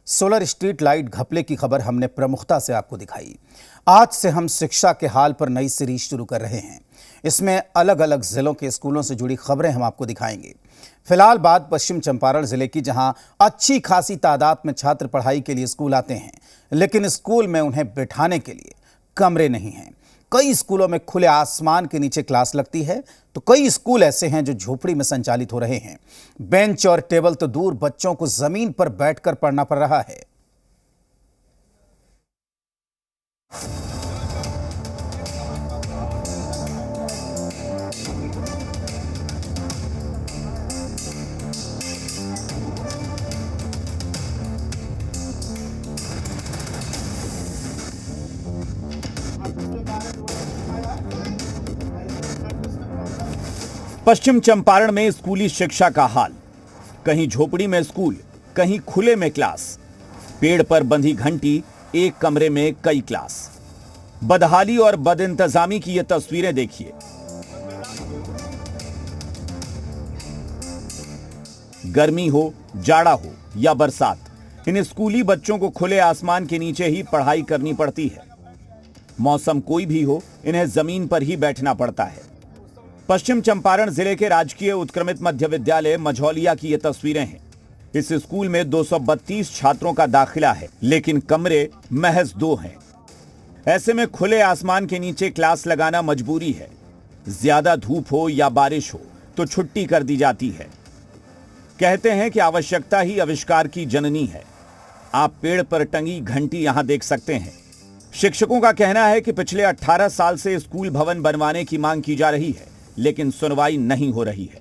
Solar street light घपले की खबर हमने प्रमुखता से आपको दिखाई। आज से हम शिक्षा के हाल पर नई सीरीज शुरू कर रहे हैं। इसमें अलग अलग जिलों के स्कूलों से जुड़ी खबरें हम आपको दिखाएंगे। फिलहाल बात पश्चिम चंपारण जिले की, जहां अच्छी खासी तादाद में छात्र पढ़ाई के लिए स्कूल आते हैं, लेकिन स्कूल में उन्हें बिठाने के लिए कमरे नहीं हैं। कई स्कूलों में खुले आसमान के नीचे क्लास लगती है, तो कई स्कूल ऐसे हैं जो झोपड़ी में संचालित हो रहे हैं। बेंच और टेबल तो दूर, बच्चों को जमीन पर बैठकर पढ़ना पड़ रहा है। पश्चिम चंपारण में स्कूली शिक्षा का हाल। कहीं झोपड़ी में स्कूल, कहीं खुले में क्लास। पेड़ पर बंधी घंटी, एक कमरे में कई क्लास। बदहाली और बदइंतजामी की ये तस्वीरें देखिए। गर्मी हो, जाड़ा हो या बरसात, इन स्कूली बच्चों को खुले आसमान के नीचे ही पढ़ाई करनी पड़ती है। मौसम कोई भी हो, इन्हें जमीन पर ही बैठना पड़ता है। पश्चिम चंपारण जिले के राजकीय उत्क्रमित मध्य विद्यालय मझौलिया की ये तस्वीरें हैं। इस स्कूल में 232 छात्रों का दाखिला है, लेकिन कमरे महज 2 हैं। ऐसे में खुले आसमान के नीचे क्लास लगाना मजबूरी है। ज्यादा धूप हो या बारिश हो तो छुट्टी कर दी जाती है। कहते हैं कि आवश्यकता ही आविष्कार की जननी है। आप पेड़ पर टंगी घंटी यहां देख सकते हैं। शिक्षकों का कहना है कि पिछले 18 साल से स्कूल भवन बनवाने की मांग की जा रही है, लेकिन सुनवाई नहीं हो रही है।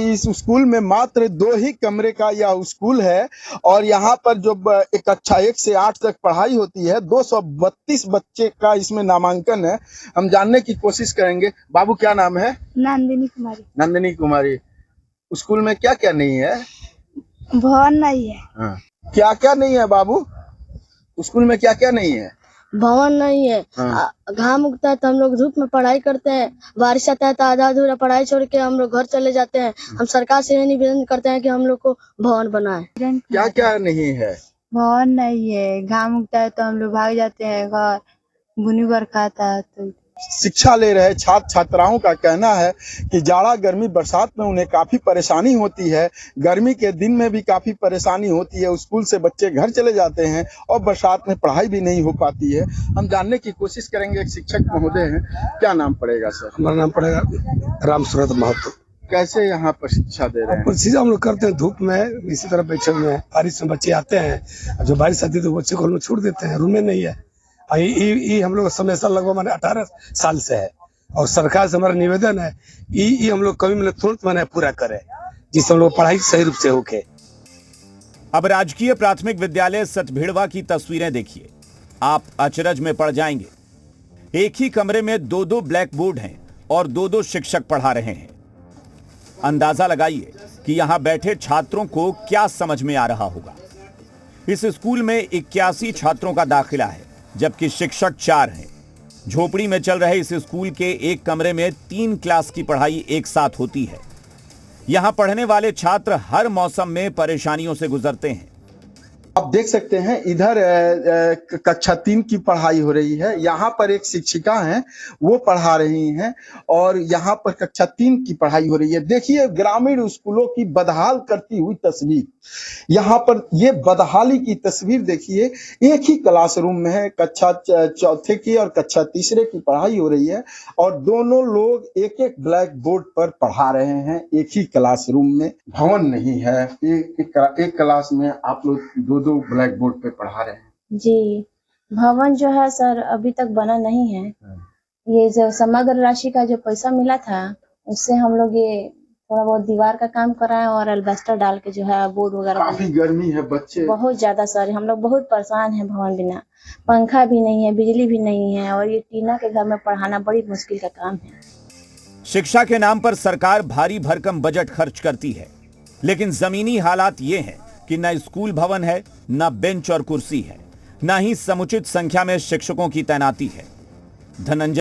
इस स्कूल में मात्र 2 ही कमरे का यह स्कूल है और यहाँ पर जो कक्षा 1 से 8 तक पढ़ाई होती है, 232 बच्चे का इसमें नामांकन है। हम जानने की कोशिश करेंगे। बाबू, क्या नाम है? नंदिनी कुमारी। नंदिनी कुमारी। स्कूल में क्या क्या नहीं है? भवन नहीं है। हाँ। क्या क्या नहीं है बाबू? स्कूल में क्या क्या नहीं है? भवन नहीं है। हाँ। घाम उगता है तो हम लोग धूप में पढ़ाई करते हैं। बारिश आता है तो आधा अधूरा पढ़ाई छोड़ के हम लोग घर चले जाते हैं। हम सरकार से निवेदन करते हैं कि हम लोग को भवन बनाए। क्या क्या नहीं है? भवन नहीं है। घाम उगता है तो हम लोग भाग जाते हैं घर। बुनी बरखा आता है तो शिक्षा ले रहे छात्र छात्राओं का कहना है कि जाड़ा, गर्मी, बरसात में उन्हें काफी परेशानी होती है। गर्मी के दिन में भी काफी परेशानी होती है। स्कूल से बच्चे घर चले जाते हैं और बरसात में पढ़ाई भी नहीं हो पाती है। हम जानने की कोशिश करेंगे। एक शिक्षक महोदय हैं, क्या नाम पड़ेगा सर? हमारा नाम पड़ेगा राम सूरत महतो। कैसे यहाँ पर शिक्षा दे रहे हैं? चीज हम लोग करते हैं धूप में, इसी तरह बैठे हुए हैं। बारिश में बच्चे आते हैं, जो बारिश आती है तो बच्चे को हम लोग छोड़ देते हैं, रूम में नहीं है। ये हम लोग समस्या लगभग मैंने 18 साल से है और सरकार से हमारा निवेदन है ये हम लोग कभी मैंने तुरंत मैंने पूरा करे, जिससे हम लोग पढ़ाई सही रूप से होके। अब राजकीय प्राथमिक विद्यालय सतभिड़वा की तस्वीरें देखिए। आप अचरज में पड़ जाएंगे। एक ही कमरे में 2-2 ब्लैक बोर्ड हैं और 2-2 शिक्षक पढ़ा रहे हैं। अंदाजा लगाइए कि यहां बैठे छात्रों को क्या समझ में आ रहा होगा। इस स्कूल में 81 छात्रों का दाखिला है, जबकि शिक्षक 4 हैं। झोपड़ी में चल रहे इस स्कूल के एक कमरे में 3 क्लास की पढ़ाई एक साथ होती है। यहां पढ़ने वाले छात्र हर मौसम में परेशानियों से गुजरते हैं। आप देख सकते हैं इधर कक्षा 3 की पढ़ाई हो रही है। यहाँ पर एक शिक्षिका हैं, वो पढ़ा रही हैं और यहाँ पर कक्षा 3 की पढ़ाई हो रही है। देखिए ग्रामीण स्कूलों की बदहाल करती हुई तस्वीर। यहाँ पर ये बदहाली की तस्वीर देखिए। एक ही क्लासरूम में है, कक्षा 4 की और कक्षा 3 की पढ़ाई हो रही है और दोनों लोग एक एक ब्लैक बोर्ड पर पढ़ा रहे हैं, एक ही क्लासरूम में। भवन नहीं है। एक क्लास में आप लोग 2 ब्लैक बोर्ड पे पढ़ा रहे हैं। जी, भवन जो है सर अभी तक बना नहीं है। ये जो समग्र राशि का जो पैसा मिला था, उससे हम लोग ये थोड़ा बहुत दीवार का काम कराए और एल्बेस्टर डाल के जो है बोर्ड वगैरह। काफी गर्मी है, बच्चे बहुत ज्यादा सर, हम लोग बहुत परेशान हैं भवन बिना। पंखा भी नहीं है, बिजली भी नहीं है और ये टीना के घर में पढ़ाना बड़ी मुश्किल का काम है। शिक्षा के नाम पर सरकार भारी भरकम बजट खर्च करती है, लेकिन जमीनी हालात ये हैं कि न स्कूल भवन है, न बेंच और कुर्सी है, न ही समुचित संख्या में शिक्षकों की तैनाती है। धनंजय